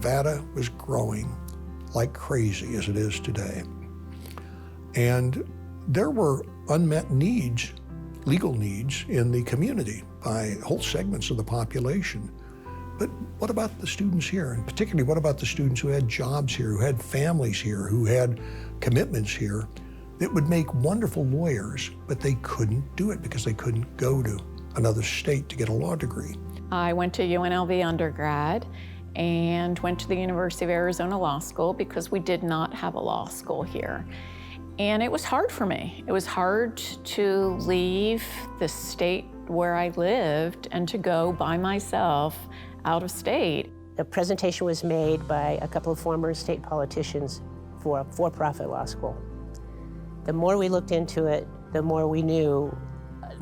Nevada was growing like crazy as it is today. And there were unmet needs, legal needs in the community by whole segments of the population. But what about the students here? And particularly, what about the students who had jobs here, who had families here, who had commitments here that would make wonderful lawyers, but they couldn't do it because they couldn't go to another state to get a law degree? I went to UNLV undergrad and went to the University of Arizona Law School because we did not have a law school here. And it was hard for me. It was hard to leave the state where I lived and to go by myself out of state. A presentation was made by a couple of former state politicians for a for-profit law school. The more we looked into it, the more we knew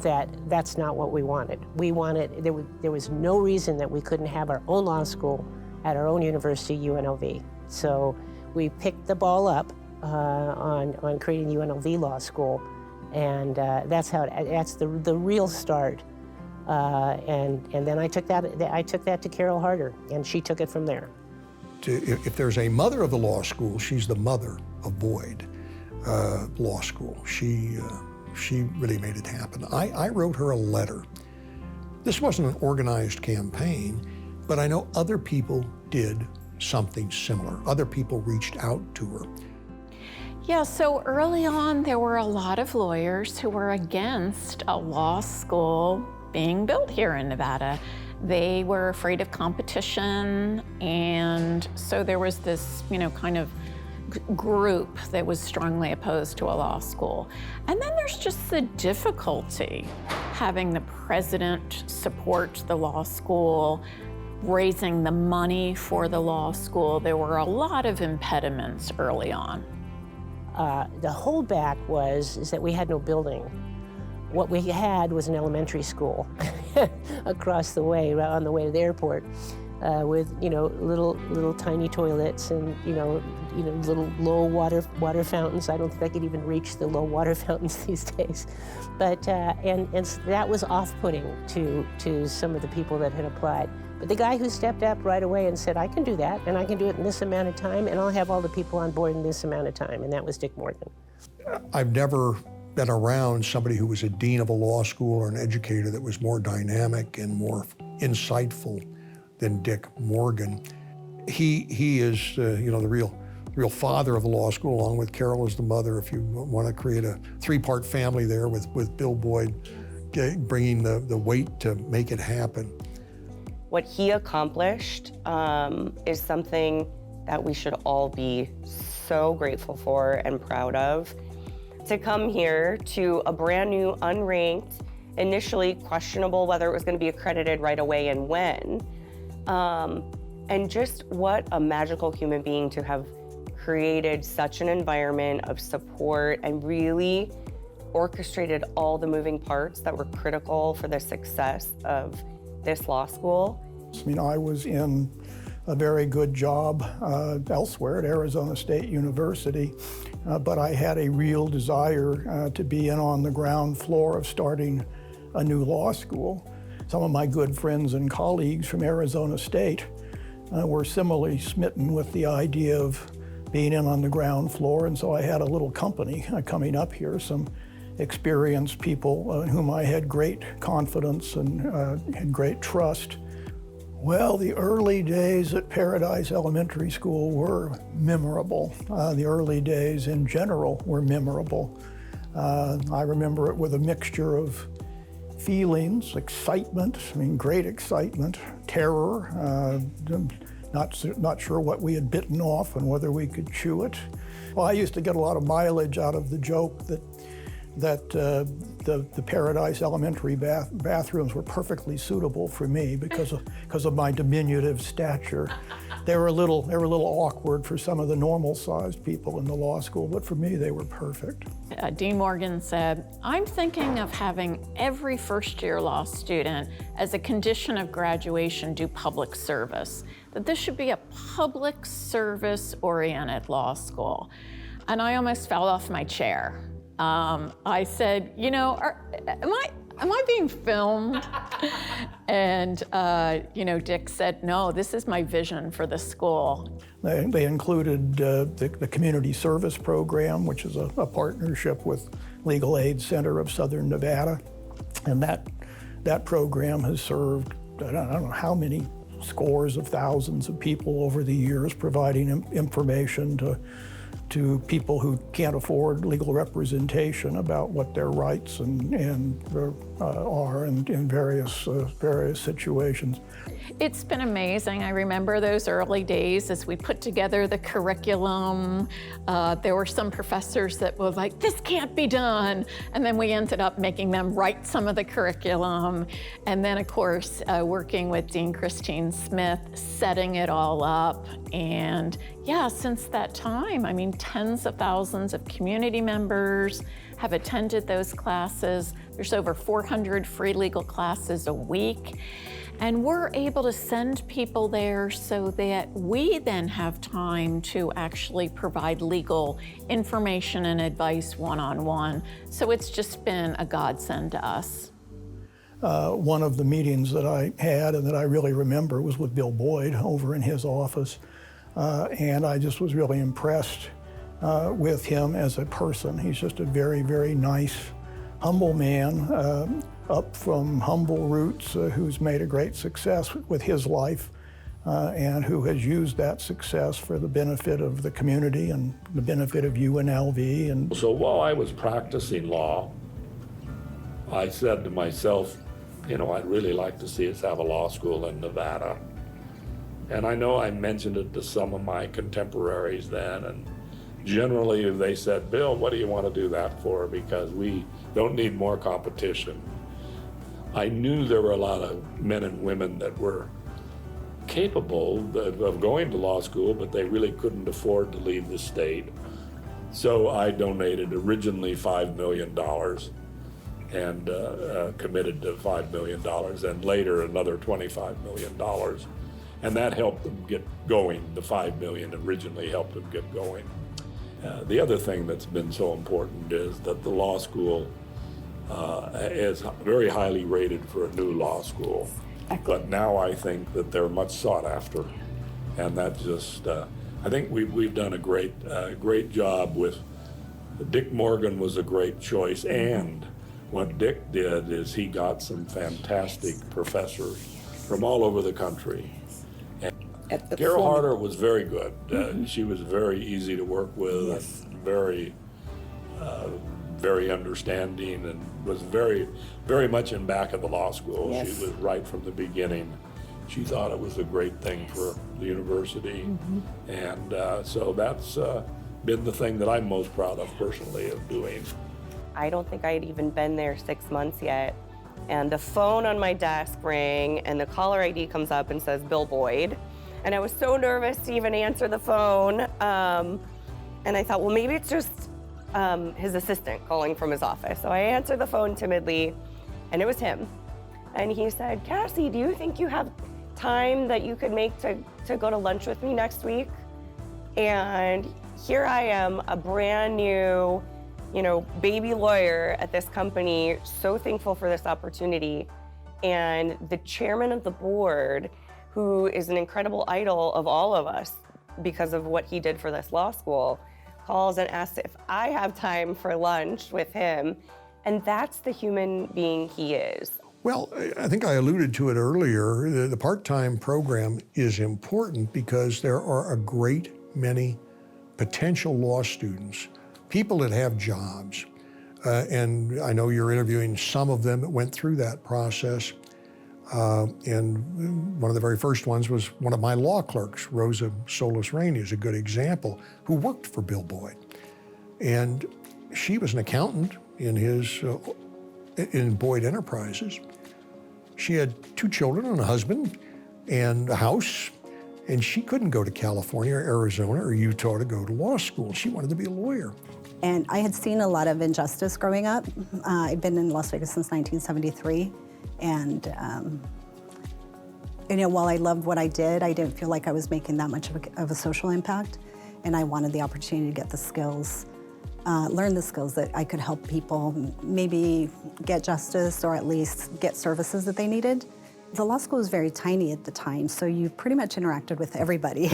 that that's not what we wanted. There was no reason that we couldn't have our own law school at our own university, UNLV. So we picked the ball up on creating UNLV Law School, and that's the real start. And then I took that to Carol Harder, and she took it from there. If there's a mother of the law school, she's the mother of Boyd Law School. She really made it happen. I wrote her a letter. This wasn't an organized campaign, but I know other people did something similar. Other people reached out to her. Yeah, so early on, there were a lot of lawyers who were against a law school being built here in Nevada. They were afraid of competition, and so there was this, kind of group that was strongly opposed to a law school. And then there's just the difficulty having the president support the law school, raising the money for the law school. There were a lot of impediments early on. The holdback is that we had no building. What we had was an elementary school across the way, right on the way to the airport, with little tiny toilets and little low water fountains. I don't think I could even reach the low water fountains these days, but and that was off-putting to some of the people that had applied. But the guy who stepped up right away and said, I can do that, and I can do it in this amount of time, and I'll have all the people on board in this amount of time, and that was Dick Morgan. I've never been around somebody who was a dean of a law school or an educator that was more dynamic and more insightful than Dick Morgan. He is, the real father of the law school, along with Carol as the mother. If you want to create a three-part family there with Bill Boyd bringing the weight to make it happen. What he accomplished is something that we should all be so grateful for and proud of. To come here to a brand new, unranked, initially questionable whether it was going to be accredited right away and when, and just what a magical human being to have created such an environment of support and really orchestrated all the moving parts that were critical for the success of this law school. I was in a very good job elsewhere at Arizona State University, but I had a real desire to be in on the ground floor of starting a new law school. Some of my good friends and colleagues from Arizona State were similarly smitten with the idea of being in on the ground floor, and so I had a little company coming up here, some experienced people in whom I had great confidence and had great trust. Well, the early days at Paradise Elementary School were memorable. The early days in general were memorable. I remember it with a mixture of feelings, excitement, great excitement, terror, not sure what we had bitten off and whether we could chew it. Well, I used to get a lot of mileage out of the joke that the Paradise Elementary bathrooms were perfectly suitable for me because of my diminutive stature. They were a little awkward for some of the normal-sized people in the law school, but for me they were perfect. Dean Morgan said, I'm thinking of having every first-year law student, as a condition of graduation, do public service, that this should be a public service-oriented law school. And I almost fell off my chair. I said, am I being filmed? And, Dick said, no, this is my vision for the school. They included the Community Service Program, which is a partnership with Legal Aid Center of Southern Nevada. And that program has served, I don't know how many scores of thousands of people over the years, providing information to people who can't afford legal representation about what their rights are in various situations. It's been amazing. I remember those early days as we put together the curriculum. There were some professors that were like, this can't be done. And then we ended up making them write some of the curriculum. And then, of course, working with Dean Christine Smith, setting it all up. And yeah, since that time, I mean, tens of thousands of community members have attended those classes. There's over 400 free legal classes a week. And we're able to send people there so that we then have time to actually provide legal information and advice one-on-one. So it's just been a godsend to us. One of the meetings that I had and that I really remember was with Bill Boyd over in his office. And I just was really impressed with him as a person. He's just a very, very nice, humble man, up from humble roots, who's made a great success with his life and who has used that success for the benefit of the community and the benefit of UNLV. And so while I was practicing law, I said to myself, I'd really like to see us have a law school in Nevada. And I know I mentioned it to some of my contemporaries then, and generally they said, Bill, what do you want to do that for? Because we don't need more competition. I knew there were a lot of men and women that were capable of going to law school, but they really couldn't afford to leave the state. So I donated originally $5 million and committed to $5 million, and later another $25 million. And that helped them get going. The $5 million originally helped them get going. The other thing that's been so important is that the law school is very highly rated for a new law school. But now I think that they're much sought after. And that just, I think we've done a great job with, Dick Morgan was a great choice. And what Dick did is he got some fantastic professors from all over the country. Carol Harder was very good. She was very easy to work with, and very understanding, and was very, very much in back of the law school. Yes. She was right from the beginning. She thought it was a great thing for the university. And so that's been the thing that I'm most proud of personally of doing. I don't think I had even been there 6 months yet. And the phone on my desk rang, and the caller ID comes up and says, Bill Boyd. And I was so nervous to even answer the phone. And I thought, well, maybe it's just his assistant calling from his office. So I answered the phone timidly, and it was him. And he said, Cassie, do you think you have time that you could make to go to lunch with me next week? And here I am, a brand new, baby lawyer at this company, so thankful for this opportunity. And the chairman of the board, who is an incredible idol of all of us because of what he did for this law school, calls and asks if I have time for lunch with him. And that's the human being he is. Well, I think I alluded to it earlier. The part-time program is important because there are a great many potential law students, people that have jobs. And I know you're interviewing some of them that went through that process. And one of the very first ones was one of my law clerks, Rosa Solis Rainey, is a good example, who worked for Bill Boyd. And she was an accountant in Boyd Enterprises. She had 2 children and a husband and a house, and she couldn't go to California or Arizona or Utah to go to law school. She wanted to be a lawyer. And I had seen a lot of injustice growing up. I'd been in Las Vegas since 1973. And, while I loved what I did, I didn't feel like I was making that much of a social impact. And I wanted the opportunity to get the skills learn the skills that I could help people maybe get justice or at least get services that they needed. The law school was very tiny at the time, so you pretty much interacted with everybody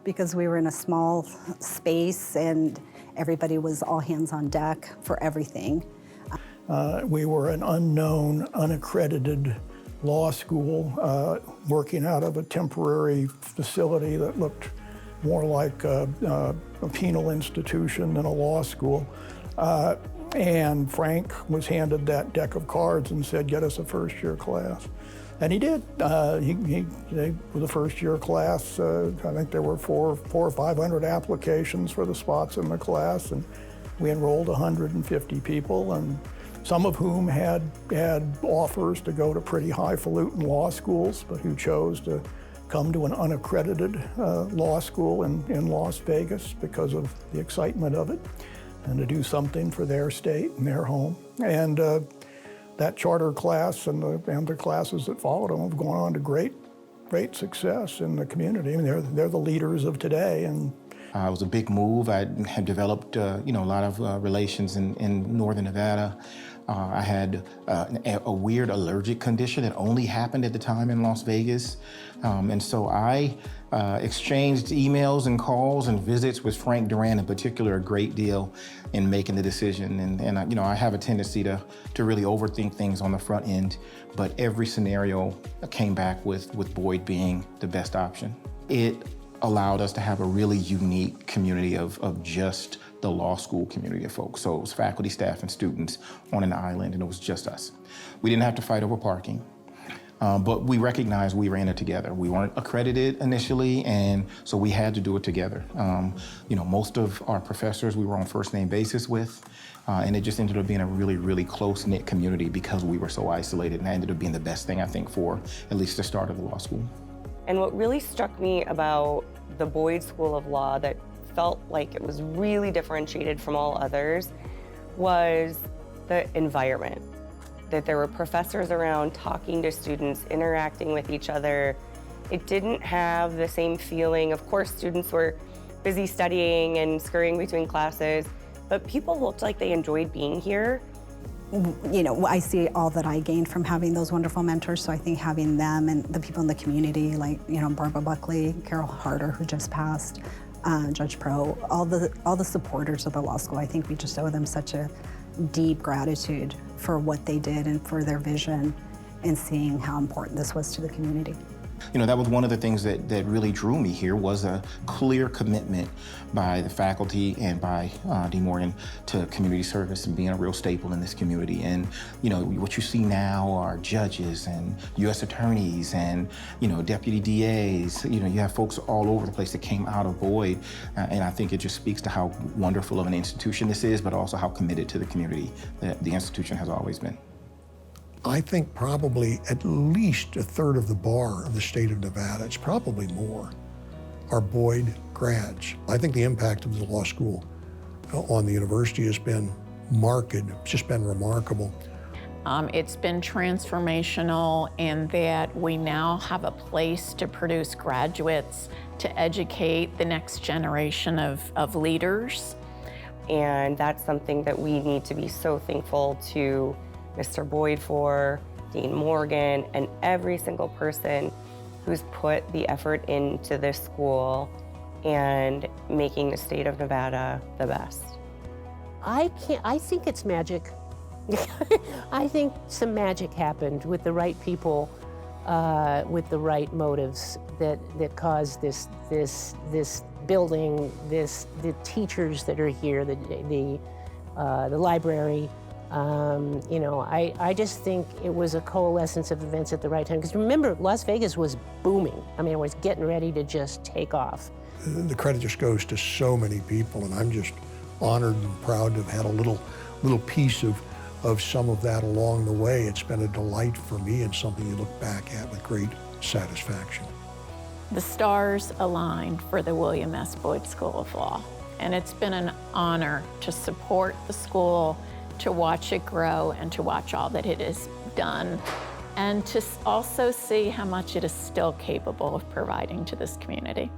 because we were in a small space and everybody was all hands on deck for everything. We were an unknown, unaccredited law school working out of a temporary facility that looked more like a penal institution than a law school. And Frank was handed that deck of cards and said, get us a first-year class. And he did. They were the first-year class. I think there were 400 or 500 applications for the spots in the class, and we enrolled 150 people, and some of whom had offers to go to pretty highfalutin law schools, but who chose to come to an unaccredited law school in Las Vegas because of the excitement of it, and to do something for their state and their home. And that charter class and the classes that followed them have gone on to great success in the community. I mean, they're the leaders of today. And it was a big move. I had developed, a lot of relations in northern Nevada. I had a weird allergic condition that only happened at the time in Las Vegas. And so I exchanged emails and calls and visits with Frank Duran in particular a great deal in making the decision. And I have a tendency to really overthink things on the front end, but every scenario came back with Boyd being the best option. It allowed us to have a really unique community of just the law school community of folks. So it was faculty, staff, and students on an island, and it was just us. We didn't have to fight over parking, but we recognized we ran it together. We weren't accredited initially, and so we had to do it together. Most of our professors we were on first name basis with, and it just ended up being a really, really close-knit community because we were so isolated, and that ended up being the best thing, I think, for at least the start of the law school. And what really struck me about the Boyd School of Law that felt like it was really differentiated from all others was the environment. That there were professors around talking to students, interacting with each other. It didn't have the same feeling. Of course, students were busy studying and scurrying between classes, but people looked like they enjoyed being here. I see all that I gained from having those wonderful mentors, so I think having them and the people in the community, like, Barbara Buckley, Carol Harder, who just passed, Judge Pro, all the supporters of the law school, I think we just owe them such a deep gratitude for what they did and for their vision and seeing how important this was to the community. That was one of the things that really drew me here was a clear commitment by the faculty and by Dean Morgan to community service and being a real staple in this community. And, what you see now are judges and U.S. attorneys and, deputy DAs. You have folks all over the place that came out of Boyd. And I think it just speaks to how wonderful of an institution this is, but also how committed to the community that the institution has always been. I think probably at least a third of the bar of the state of Nevada, it's probably more, are Boyd grads. I think the impact of the law school on the university has been marked. It's just been remarkable. It's been transformational in that we now have a place to produce graduates to educate the next generation of leaders. And that's something that we need to be so thankful to Mr. Boyd for, Dean Morgan, and every single person who's put the effort into this school and making the state of Nevada the best. I think it's magic. I think some magic happened with the right people, with the right motives that caused this building, the teachers that are here, the library. I just think it was a coalescence of events at the right time. Because remember, Las Vegas was booming. I mean, it was getting ready to just take off. The credit just goes to so many people, and I'm just honored and proud to have had a little piece of some of that along the way. It's been a delight for me and something you look back at with great satisfaction. The stars aligned for the William S. Boyd School of Law, and it's been an honor to support the school, to watch it grow and to watch all that it has done, and to also see how much it is still capable of providing to this community.